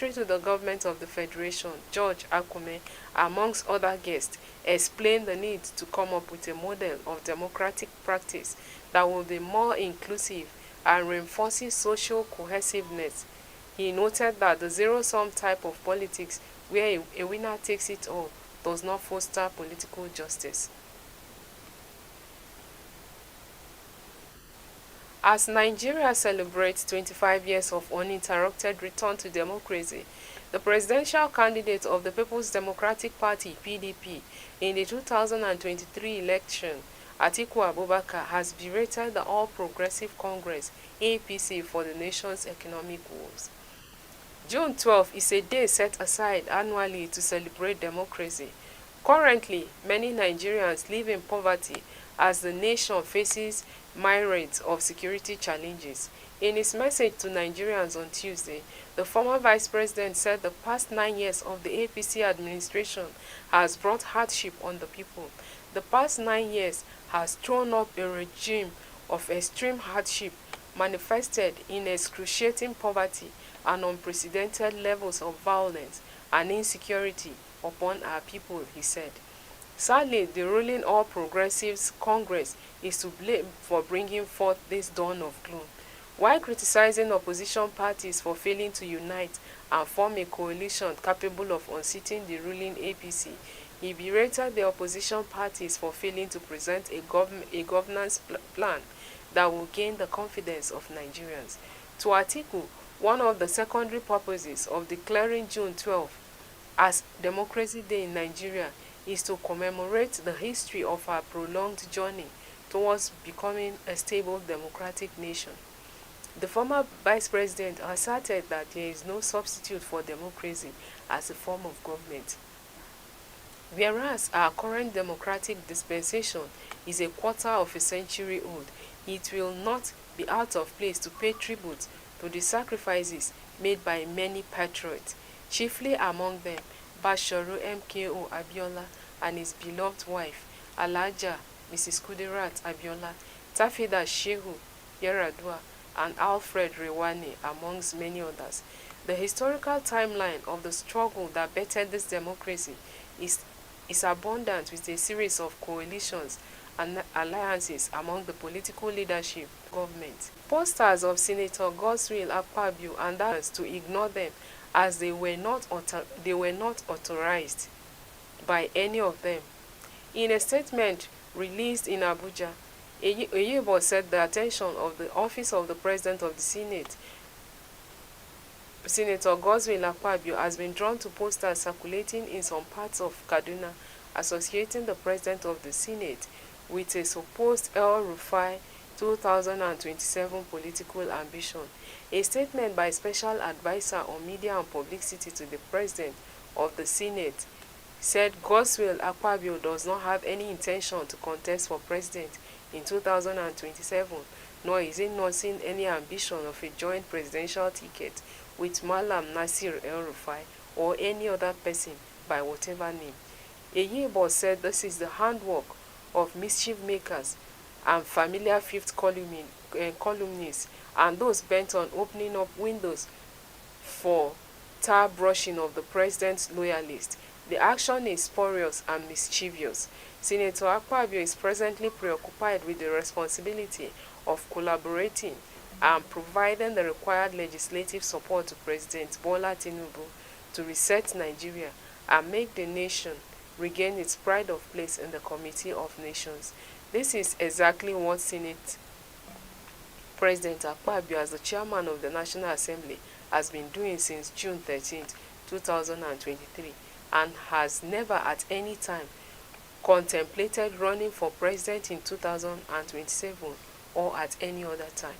Secretary to the Government of the Federation, George Akume, amongst other guests, explained the need to come up with a model of democratic practice that will be more inclusive and reinforcing social cohesiveness. He noted that the zero-sum type of politics where a winner takes it all does not foster political justice. As Nigeria celebrates 25 years of uninterrupted return to democracy, the presidential candidate of the People's Democratic Party (PDP) in the 2023 election, Atiku Abubakar, has berated the All Progressive Congress (APC) for the nation's economic woes. June 12 is a day set aside annually to celebrate democracy. Currently, many Nigerians live in poverty as the nation faces myriads of security challenges. In his message to Nigerians on Tuesday, the former vice president said the past 9 years of the APC administration has brought hardship on the people. The past 9 years has thrown up a regime of extreme hardship manifested in excruciating poverty and unprecedented levels of violence and insecurity upon our people, he said. Sadly, the ruling All Progressives Congress is to blame for bringing forth this dawn of gloom. While criticizing opposition parties for failing to unite and form a coalition capable of unseating the ruling APC, he berated the opposition parties for failing to present a governance plan that will gain the confidence of Nigerians. To Atiku, one of the secondary purposes of declaring June 12 as Democracy Day in Nigeria is to commemorate the history of our prolonged journey towards becoming a stable democratic nation. The former vice president asserted that there is no substitute for democracy as a form of government. Whereas our current democratic dispensation is a quarter of a century old, it will not be out of place to pay tribute to the sacrifices made by many patriots, chiefly among them Basharu MKO Abiola and his beloved wife, Alaja Mrs. Kudirat Abiola, Tafida Shehu Yaradua, and Alfred Rewani, amongst many others. The historical timeline of the struggle that bettered this democracy is abundant with a series of coalitions and alliances among the political leadership government. Posters of Senator Godswill Akpabio and others to ignore them as they were not authorized by any of them. In a statement released in Abuja, Oyebo said the attention of the Office of the President of the Senate, Senator Godswill Akpabio, has been drawn to posters circulating in some parts of Kaduna associating the President of the Senate with a supposed El Rufai 2027 political ambition. A statement by Special Advisor on Media and Publicity to the President of the Senate said Godswill Akpabio does not have any intention to contest for president in 2027, nor is he nursing any ambition of a joint presidential ticket with Malam Nasir El Rufai or any other person by whatever name. Oyebo said this is the handwork of mischief makers and familiar fifth columnists and those bent on opening up windows for tar brushing of the president's loyalists. The action is spurious and mischievous. Senator Akpabio is presently preoccupied with the responsibility of collaborating and providing the required legislative support to President Bola Tinubu to reset Nigeria and make the nation regain its pride of place in the Committee of Nations. This is exactly what Senate President Akpabio, as the chairman of the National Assembly, has been doing since June 13, 2023, and has never at any time contemplated running for president in 2027 or at any other time.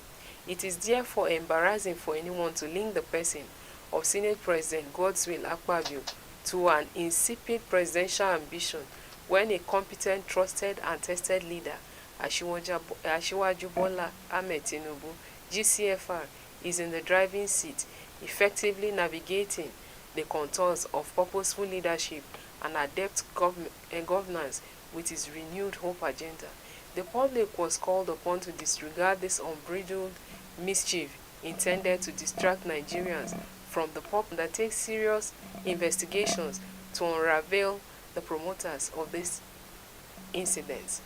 It is therefore embarrassing for anyone to link the person of Senate President Godswill Akpabio to an insipid presidential ambition when a competent, trusted, and tested leader, Asiwaju Bola Ahmed Tinubu, GCFR, is in the driving seat, effectively navigating the contours of purposeful leadership and adept governance with his renewed hope agenda. The public was called upon to disregard this unbridled mischief intended to distract Nigerians from the public undertake serious investigations to unravel the promoters of this incident.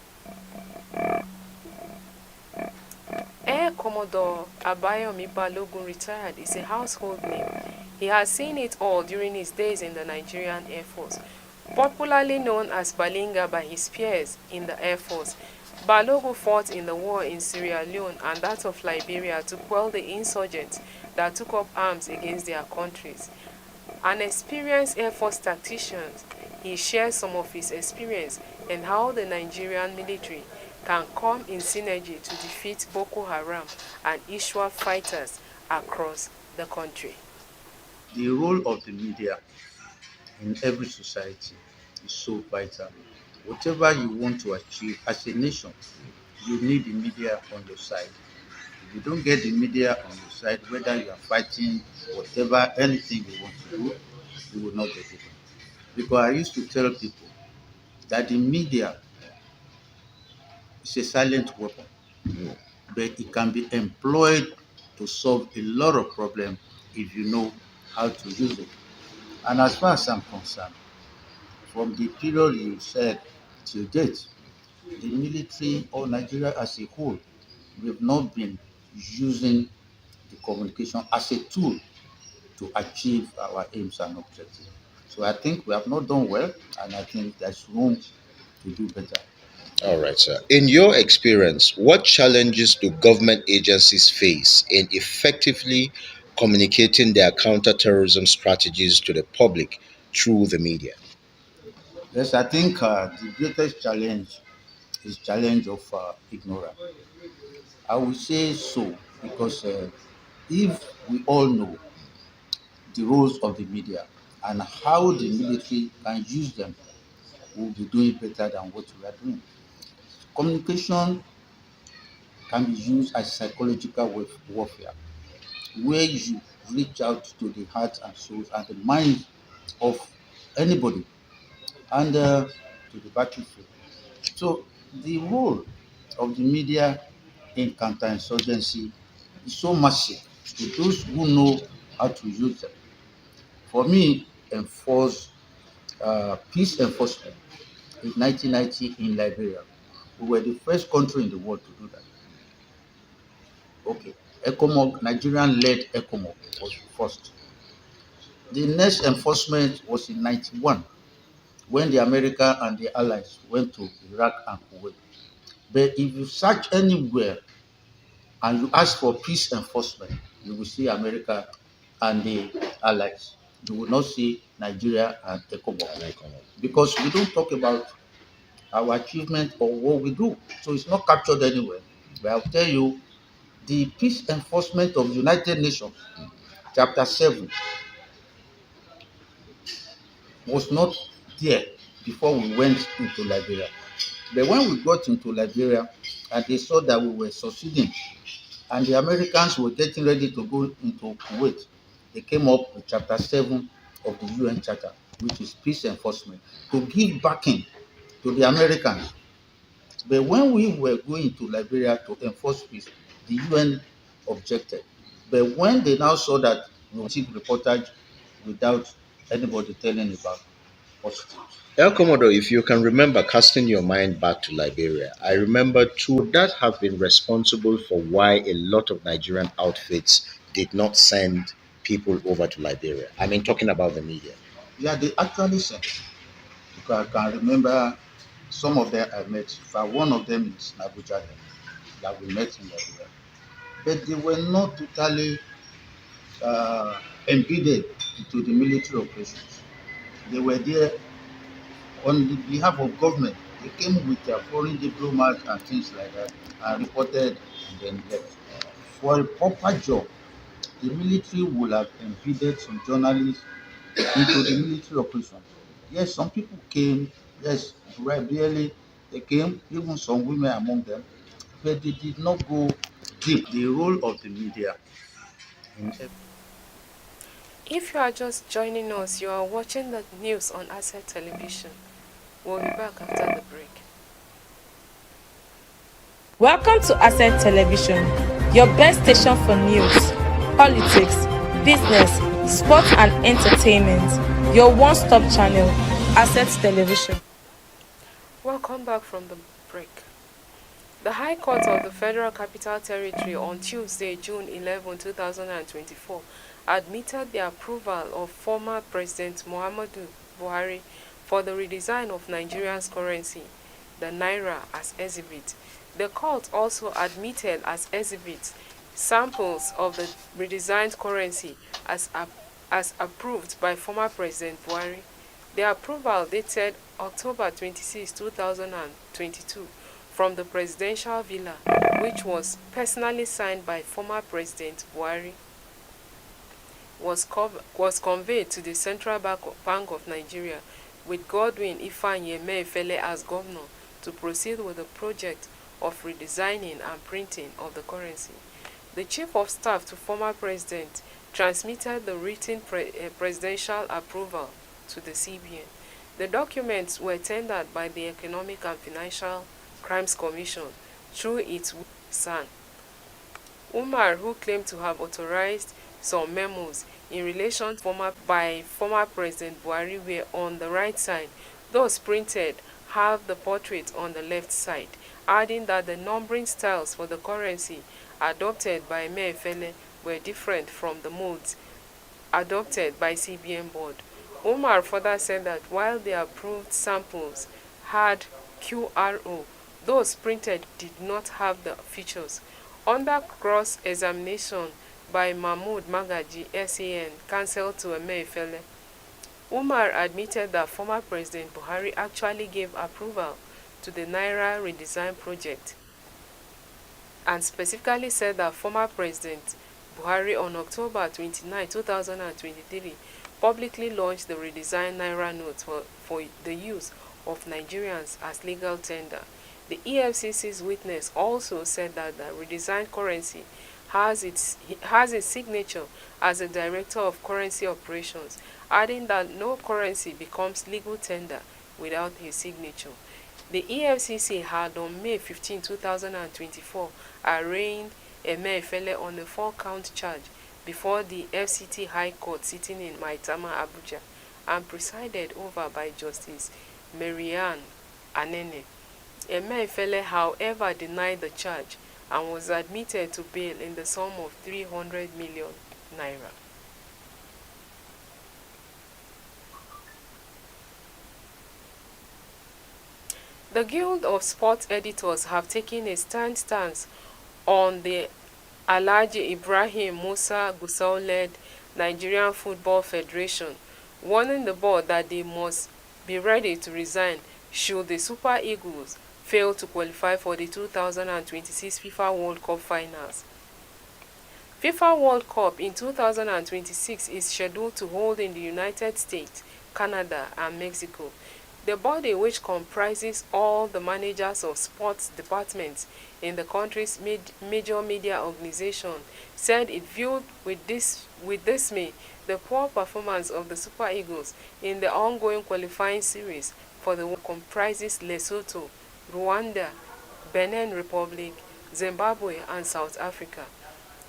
Air Commodore Abayomi Balogun, retired, is a household name. He has seen it all during his days in the Nigerian Air Force. Popularly known as Balinga by his peers in the Air Force, Balogun fought in the war in Sierra Leone and that of Liberia to quell the insurgents that took up arms against their countries. An experienced Air Force tactician, he shares some of his experience and how the Nigerian military can come in synergy to defeat Boko Haram and ISWAP fighters across the country. The role of the media in every society is so vital. Whatever you want to achieve as a nation, you need the media on your side. If you don't get the media on your side, whether you are fighting, whatever, anything you want to do, you will not get it. Because I used to tell people that the media is a silent weapon, but it can be employed to solve a lot of problems if you know how to use it. And as far as I'm concerned, from the period you said till date, the military or Nigeria as a whole, we've not been using the communication as a tool to achieve our aims and objectives. So I think we have not done well, and I think there's room to do better. All right, sir. In your experience, what challenges do government agencies face in effectively communicating their counterterrorism strategies to the public through the media? Yes, I think the greatest challenge is challenge of ignorance. I will say so because if we all know the roles of the media and how the military can use them, we'll be doing better than what we are doing. Communication can be used as psychological warfare, where you reach out to the hearts and souls and the minds of anybody and to the battlefield. So the role of the media in counterinsurgency is so massive to those who know how to use them. For me, enforce peace enforcement in 1990 in Liberia. We were the first country in the world to do that. Okay, ECOMOG, Nigerian-led ECOMOG was first. The next enforcement was in 91 when the America and the Allies went to Iraq and Kuwait. But if you search anywhere and you ask for peace enforcement, you will see America and the Allies. You will not see Nigeria and ECOMOG because we don't talk about our achievement or what we do. So it's not captured anywhere. But I'll tell you, the peace enforcement of United Nations, chapter 7, was not there before we went into Liberia. But when we got into Liberia and they saw that we were succeeding and the Americans were getting ready to go into Kuwait, they came up with chapter 7 of the UN Charter, which is peace enforcement, to give backing to the Americans. But when we were going to Liberia to enforce peace, the UN objected. But when they now saw that we received reportage without anybody telling about us. El Commodore, if you can remember casting your mind back to Liberia, I remember two that have been responsible for why a lot of Nigerian outfits did not send people over to Liberia. I mean, talking about the media. Yeah, they actually sent. Because I can remember some of them I met. In fact, one of them is Abuja that we met in Liberia. But they were not totally embedded into the military operations. They were there on the behalf of government. They came with their foreign diplomats and things like that and reported and then left. For a proper job, the military would have embedded some journalists into the military operation. Yes, some people came, yes, right, barely they came, even some women among them, but they did not go deep. The role of the media in If you are just joining us, you are watching the news on Asset Television. We'll be back after the break. Welcome to Ascent Television, your best station for news, politics, business, sports and entertainment, your one-stop channel, Asset Television. Welcome back from the break. The High Court of the Federal Capital Territory on Tuesday, June 11, 2024, admitted the approval of former President Muhammadu Buhari for the redesign of Nigeria's currency, the Naira, as exhibit. The court also admitted as exhibits samples of the redesigned currency as approved by former President Buhari. The approval dated October 26, 2022 from the presidential villa, which was personally signed by former President Buhari, was conveyed to the Central Bank of Nigeria with Godwin Ifeanyi Emefiele as governor to proceed with the project of redesigning and printing of the currency. The Chief of Staff to former President transmitted the written presidential approval to the CBN. The documents were tendered by the Economic and Financial Crimes Commission through its SAN. Umar, who claimed to have authorized some memos in relation to former President Buhari, were on the right side. Those printed have the portrait on the left side, adding that the numbering styles for the currency adopted by Emefiele were different from the modes adopted by CBN board. Umar further said that while the approved samples had QRO, those printed did not have the features. Under cross-examination by Mahmood Magaji, SAN, counsel to Emefiele, Umar admitted that former President Buhari actually gave approval to the Naira redesign project and specifically said that former President Buhari on October 29, 2023 publicly launched the redesigned Naira notes for the use of Nigerians as legal tender. The EFCC's witness also said that the redesigned currency has its signature as the Director of Currency Operations, adding that no currency becomes legal tender without his signature. The EFCC had on May 15, 2024 arraigned Emefiele on a 4-count charge before the FCT High Court sitting in Maitama, Abuja, and presided over by Justice Marianne Anene. Emefiele, however, denied the charge and was admitted to bail in the sum of 300 million naira. The Guild of Sports Editors have taken a stance on the Alhaji Ibrahim Musa Gusau-led Nigerian Football Federation, warning the board that they must be ready to resign should the Super Eagles fail to qualify for the 2026 FIFA World Cup finals. FIFA World Cup in 2026 is scheduled to hold in the United States, Canada, and Mexico. The body, which comprises all the managers of sports departments in the country's major media organization, said it viewed with dismay the poor performance of the Super Eagles in the ongoing qualifying series for the World Cup comprises Lesotho, Rwanda, Benin Republic, Zimbabwe, and South Africa.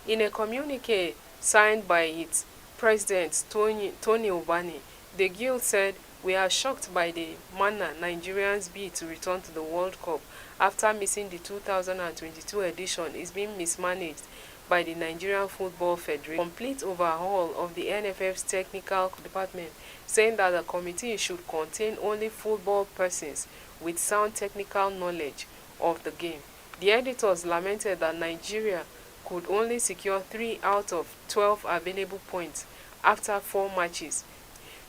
In a communique signed by its president Tony Obani, the Guild said, "We are shocked by the manner Nigerians bid to return to the World Cup after missing the 2022 edition is being mismanaged by the Nigerian Football Federation. Complete overhaul of the NFF's technical department, saying that the committee should contain only football persons with sound technical knowledge of the game." The editors lamented that Nigeria could only secure 3 out of 12 available points after 4 matches.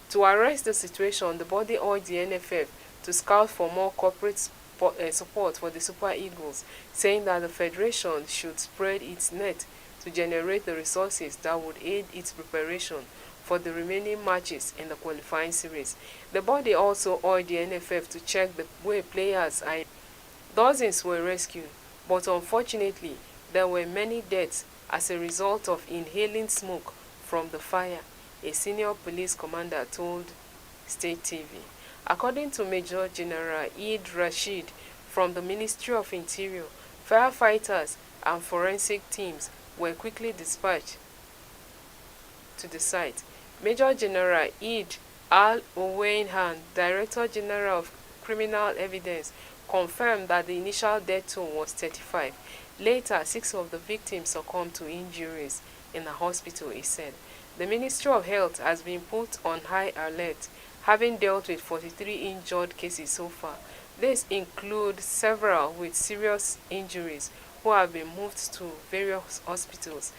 To arrest the situation, the body urged the NFF to scout for more corporate support for the Super Eagles, saying that the federation should spread its net to generate the resources that would aid its preparation for the remaining matches in the qualifying series. The body also urged the NFF to check the way players are. Dozens were rescued, but unfortunately, there were many deaths as a result of inhaling smoke from the fire, a senior police commander told State TV. According to Major General Eid Rashid from the Ministry of Interior, firefighters and forensic teams were quickly dispatched to the site. Major General Eid Al-Oweyan, Director General of Criminal Evidence, confirmed that the initial death toll was 35. Later, 6 of the victims succumbed to injuries in a hospital, he said. The Ministry of Health has been put on high alert, having dealt with 43 injured cases so far. These include several with serious injuries who have been moved to various hospitals.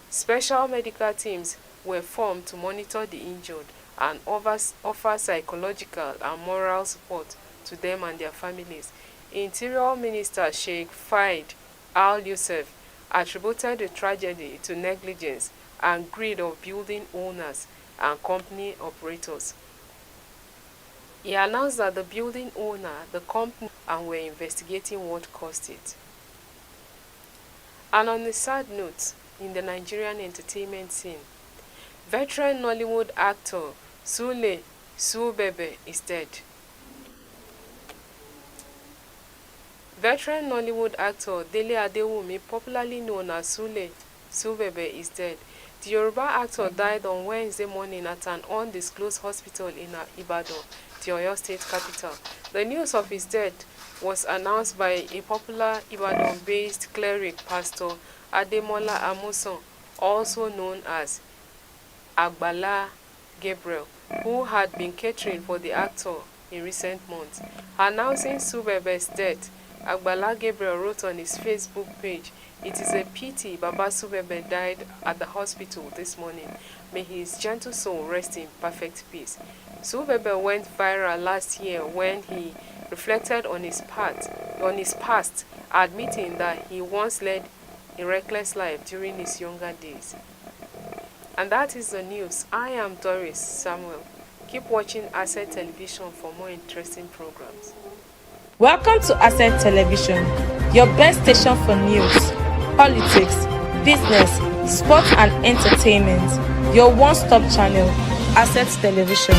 Special medical teams were formed to monitor the injured and offer psychological and moral support to them and their families. Interior Minister Sheikh Faid Al-Youssef attributed the tragedy to negligence and greed of building owners and company operators. He announced that the building owner, the company, and were investigating what caused it. And on a sad note, in the Nigerian entertainment scene, veteran Nollywood actor Sule Subebe is dead. Veteran Nollywood actor Dele Adewumi, popularly known as Sule Subebe, is dead. The Yoruba actor died on Wednesday morning at an undisclosed hospital in Ibadan, the Oyo State capital. The news of his death was announced by a popular Ibadan-based cleric, Pastor Ademola Amusan, also known as Agbala Gabriel, who had been catering for the actor in recent months. Announcing Subebe's death, Agbala Gabriel wrote on his Facebook page, "It is a pity Baba Subebe died at the hospital this morning. May his gentle soul rest in perfect peace." Subebe went viral last year when he reflected on his past, admitting that he once led a reckless life during his younger days. And that is the news. I am Doris Samuel. Keep watching Asset Television for more interesting programs. Welcome to Asset Television, your best station for news, politics, business, sports and entertainment. Your one-stop channel, Asset Television.